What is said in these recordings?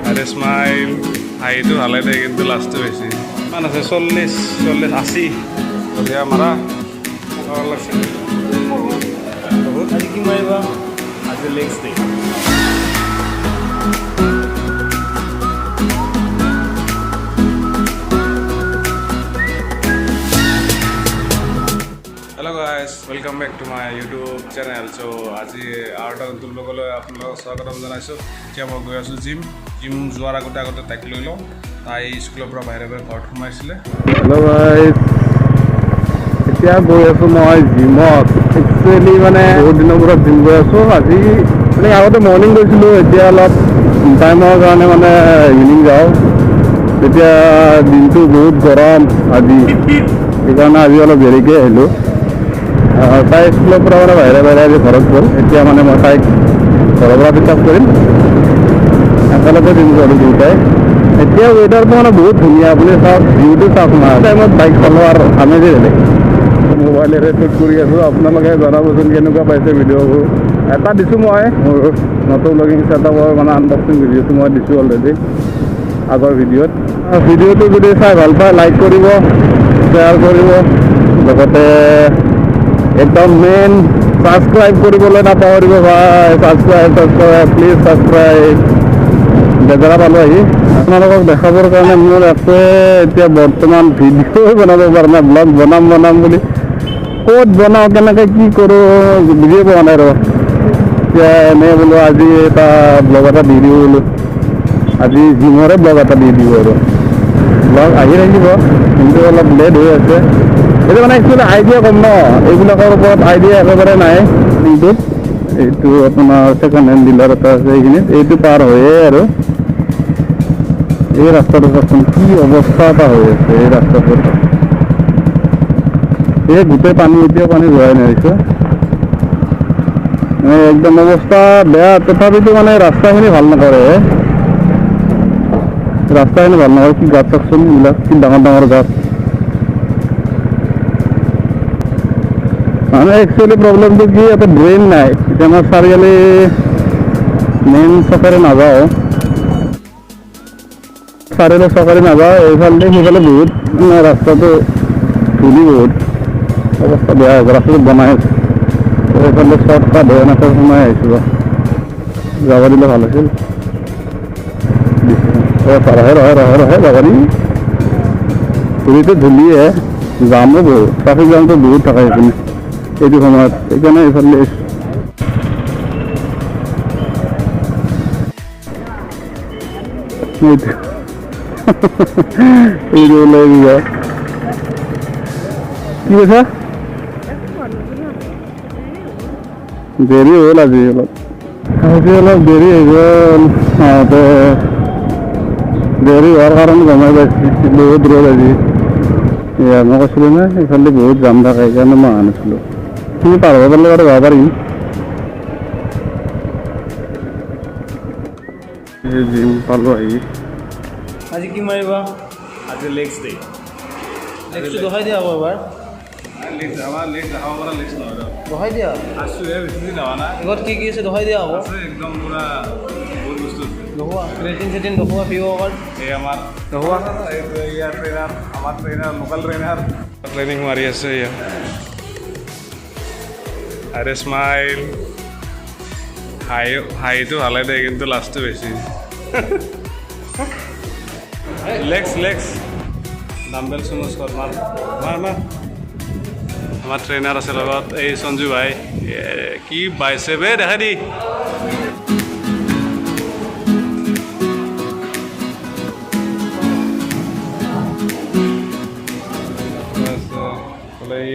আরে স্মাইল হাইটো ভালে দেয় কিন্তু লাস্টে বেশি মান আছে 40 80 বলিয়া মারা ভালো লাগছে বহুত আজি কি মাৰিবা আজি লেগছ ডে hello guys welcome back to my YouTube channel so आज आर्ट नतुन ब्लगলৈ আপোনালোকক স্বাগতম জনাইছোঁ এতিয়া মই গৈ আছোঁ জিম যোৱাৰ আগতে তাইক লৈ লওঁ তাই স্কুলৰ পৰা বাহিৰে ঘৰত সোমাইছিলে হেল্ল' গাইছ এতিয়া গৈ আছোঁ মই জিমত একচুৱেলি মানে বহুত দিনৰ পৰা জিম গৈ আছোঁ আজি মানে আগতে মৰ্ণিং গৈছিলোঁ এতিয়া অলপ টাইমৰ কাৰণে মানে ইভিনিং যাওঁ তেতিয়া দিনটো বহুত গৰম আজি সেইকাৰণে আজি অলপ দেৰিকৈ আহিলোঁ তাই স্কুলৰ পৰা মানে বাহিৰে আজি ঘৰত গ'ল এতিয়া মানে মই তাইক ঘৰৰ পৰা পিক আপ কৰিম একেলগে জিম কৰোঁ দুয়োটাই এতিয়া ৱেডাৰটো মানে বহুত ধুনীয়া আপুনি চাওক ভিউটো চাওক না টাইমত বাইক চলোৱাৰ আমেজেই বেলেগ মোবাইলেৰে শ্বুট কৰি আছোঁ আপোনালোকে জনাবচোন কেনেকুৱা পাইছে ভিডিঅ'বোৰ এটা দিছোঁ মই মোৰ নতুন ব্লগিং ছেটআপৰ মানে আনবক্সিং ভিডিঅ'টো মই দিছোঁ অলৰেডি আগৰ ভিডিঅ'টো যদি চাই ভাল পায় লাইক কৰিব শ্বেয়াৰ কৰিব লগতে একদম মেইন ছাবস্ক্ৰাইব কৰিবলৈ নাপাহৰিব ভাই ছাবস্ক্ৰাইব প্লিজ ছাবস্ক্ৰাইব বেজেৰা পালোঁ আহি আপোনালোকক দেখাবৰ কাৰণে মোৰ একোৱে এতিয়া বৰ্তমান ভিডিঅ'ই বনাব পৰা নাই ব্লগ বনাম বুলি ক'ত বনাওঁ কেনেকৈ কি কৰোঁ বুজিয়ে পোৱা নাই আৰু এতিয়া এনেই বোলো আজি এটা ব্লগ এটা দি দিওঁ বোলো আজি জিমৰে ব্লগ এটা দি দিওঁ আৰু ব্লগ আহি থাকিব কিন্তু অলপ লেট হৈ আছে এইটো মানে একচুৱেলি আইডিয়া কম ন এইবিলাকৰ ওপৰত আইডিয়া একেবাৰে নাই দিনটোত এইটো আপোনাৰ ছেকেণ্ড হেণ্ড ডিলাৰ এটা আছে এইখিনিত এইটো পাৰ হয়ে আৰু এই ৰাস্তাটো চাচোন কি অৱস্থা এটা হৈ আছে এই ৰাস্তাটোত এই গোটেই পানী এতিয়াও পানী যোৱাই নাই একদম অৱস্থা বেয়া তথাপিতো মানে ৰাস্তাখিনি ভাল নকৰে কি গাছ চাকচোন এইবিলাক কি ডাঙৰ গাছ মানে একচুৱেলি প্ৰব্লেমটো কি ইয়াতে ড্ৰেইন নাই এতিয়া মই চাৰিআলি মেইন চকেৰে নাযাওঁ চাৰিআলি চকেৰে নাযাওঁ এইফালে সেইফালে বহুত ৰাস্তাটো ধূলি বহুত অৱস্থা বেয়া হৈছে ৰাস্তাটো বনাই আছে এইফালে শ্বৰ্টকাট হৈ এনেকৈ সোমাই আহিছোঁ যাব দিলে ভাল আছিল ৰহে যাব নি ধূলিটো ধূলিয়ে জামো বহুত ট্ৰাফিক জামটো বহুত থাকে সেইখিনি এইটো সময়ত সেইকাৰণে এইফালে এইটো ওলাই যোৱা কি কৈছা দেৰি হ'ল আজি অলপ দেৰি হৈ গ'ল দেৰি হোৱাৰ কাৰণে গমাই পাইছে বহুত ৰ'দ আজি মই কৈছিলোঁ নে এইফালে বহুত জাম থাকে সেইকাৰণে মই অহা নাছিলোঁ তুমি পাৰ হৈ পেলাই আৰু যাব পাৰিম জিম পালোঁ আহি আজি কি মাৰিবা আজি লেগছ ডে লেগছটো দহাই দিয়া হ'ব এবাৰ আমাৰ লেট দেখাব পৰা লিষ্ট নহয় দহাই দিয়া আছোঁ বেছি দিন হোৱা নাই আগত কি আছে দহাই দিয়া হ'ব একদম পুৰা বহুত বস্তু দহোৱা ক্ৰেটিন দহোৱা পিঅ' কাৰ্ড এই আমাৰ দহোৱা এইটো ইয়াৰ ট্ৰেইনাৰ আমাৰ ট্ৰেইনাৰ লোকেল ট্ৰেইনাৰ ট্ৰেইনিং মাৰি আছে ইয়া আৰে স্মাইল হাইটো ভালে দেয় কিন্তু লাষ্টটো বেছি লেগছ ডাম্বেল চুমুচ কৰ মাৰ আমাৰ ট্ৰেইনাৰ আছে লগত এই সঞ্জু ভাই কি বাইচেপে দেখা দি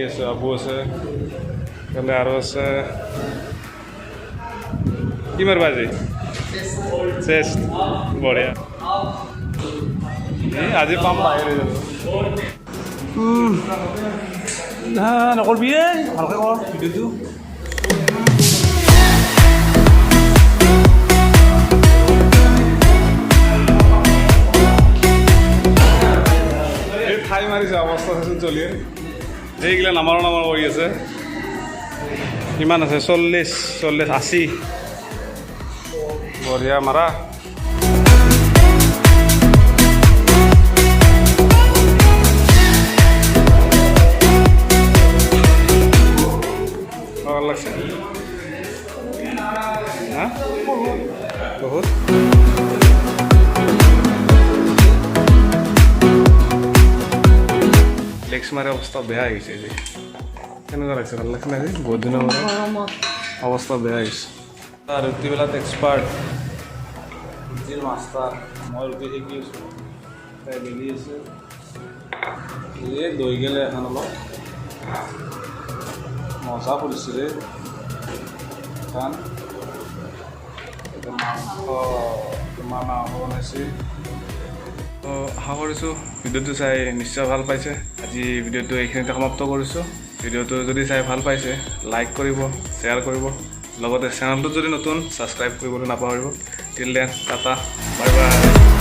আছে আবু আছে কালে আৰু আছে কি মাৰিবা আজি চেষ্ট বঢ়িয়া আজি পাম বাহিৰ নকৰবি ভালকৈ কৰ ভিডিঅ'টো ঠাই মাৰিছে অৱস্থা চাচোন চলি এইগিলা নামৰ কৰি আছে কিমান আছে 40 80 বঢ়িয়া মাৰা ভাল লাগছে হা বহুত লেগছ মাৰে অৱস্থা বেয়া হৈছে আজি কেনেকুৱা লাগিছে ভাল লাগছে না আজি বহুত দিনৰ মূৰত অৱস্থা বেয়া হৈছে ৰুটিবিলাক এক্সপাৰ্ট ৰুটিৰ মাষ্টাৰ মই ৰুটি শিকি আছোঁ তাই বেলি আছে এই দৈ গেলে এখন অলপ মজা পৰিছে ৰে এখন মাংস বনাইছে তো আশা কৰিছোঁ ভিডিঅ'টো চাই নিশ্চয় ভাল পাইছে আজি ভিডিঅ'টো এইখিনিতে সমাপ্ত কৰিছোঁ ভিডিঅ'টো যদি চাই ভাল পাইছে লাইক কৰিব শ্বেয়াৰ কৰিব লগতে চেনেলটো যদি নতুন ছাবস্ক্ৰাইব কৰিবলৈ নাপাহৰিব till then tata bye bye